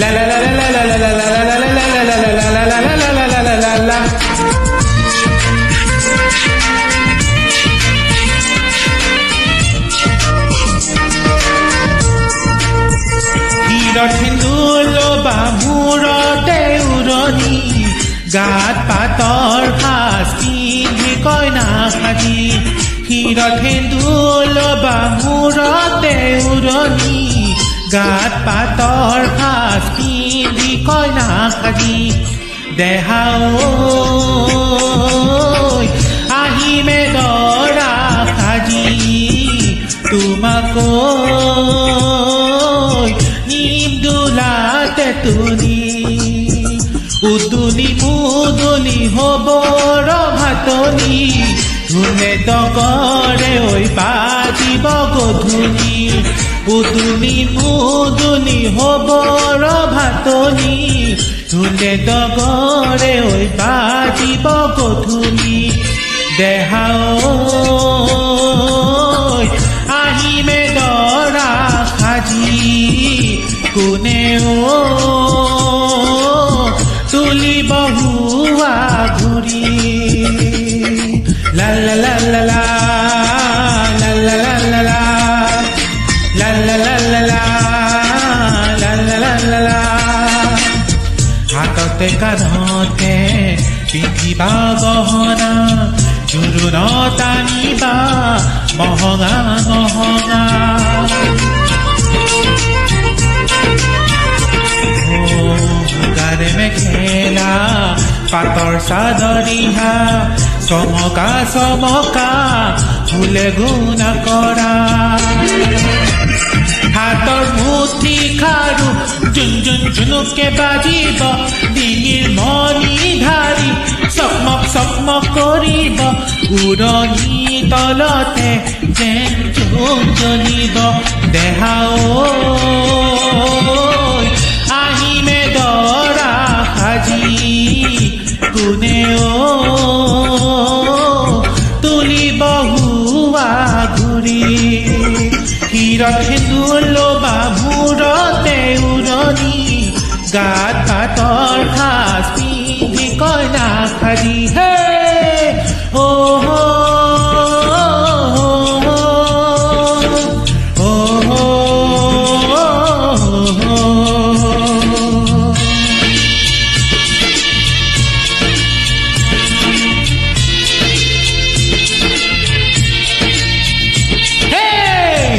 La la la la la la la la la la la la la la la la la la la la. Hirat hindulo bamurate uroni গাত পাতৰ ফাঁচ পিন্ধি কইনা সাজি হিৰত সেন্দুল বামুৰতে উৰণি গাত পাতৰ ফাঁচ পিন্ধি কইনা সাজি দেহা আহিমে দৰা সাজি তোমাক নিম দোলাতে তুলি উদুলি মুদুলি হব ভাতনি ধুনে ডগৰে ঐ বাজিব গধূলি উদুলি মুদুলি হব ভাতনি ধুনে ডগৰে ঐ বাজিব গধূলি দেহা আহিমে দৰা সাজি কোনে তুলি বহুয়া ঘূৰি লা লা লা লা লা লা লা লা লা লা লা লা লা লা লা লা লা লা হাততে কান্ধতে পিন্ধিবা গহনা জোৰোণত আনিবা মহঙা মহঙা মেখেলা পাতৰ চাদৰিহা চমকা চমকা ফুলে গুণা কৰা হাতৰ মুঠি খাৰু জুন জুন জুনুকে বাজিব ডিঙিৰ মণি ধাৰি চকমক চকমক কৰিব উৰণি তলতে যেন জোন জ্বলিব দেহা আহিমে দৰা সাজি কোনে তুলি বহুৱা ঘূৰি হিৰত সেন্দুল বামুৰতে উৰণি গাত পাতৰ সাজ পিন্ধি কইনা সাজি হে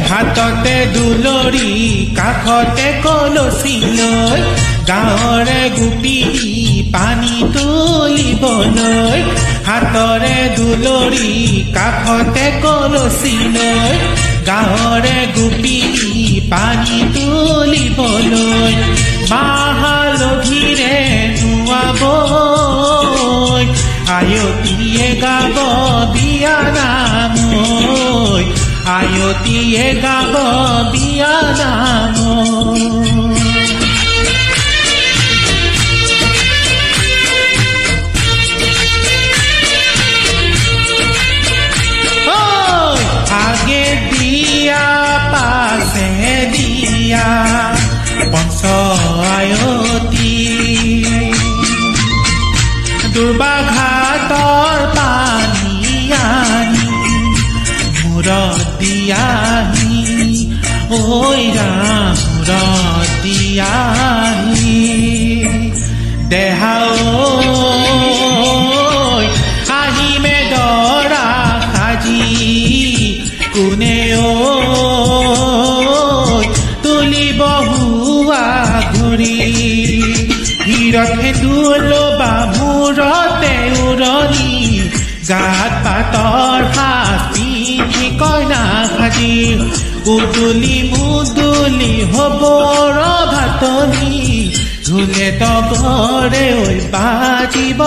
হাততে দুলৰি কাষতে কলচি লৈ গাঁৱৰে গোপিনী পানী তুলিবলৈ হাতৰে দুলৰি কাষতে কলচি লৈ গাঁৱৰে গোপিনী পানী তুলিবলৈ মাহালধিৰে নুৱাব আয়তীয়ে গাব বিয়া নাম আয়তীয়ে গাব বিয়া নাম আগে দিয়া পাছে দিয়া পঞ্চ আয়তী দুৰ্বাঘাতৰ পানী আনি মূৰত দিয়াহি ঐ ৰাম মূৰত দিয়াহি দেহা আহিমে দৰা সাজি কোনে তুলি বহুৱা ঘূৰি হিৰত সেন্দুল বামুৰতে উৰণি গাত পাতৰ সাজ পিন্ধি কইনা সাজি উদুলি মুদুলি হব ভাতনি ধুলে ডগৰে ঐ বাজিব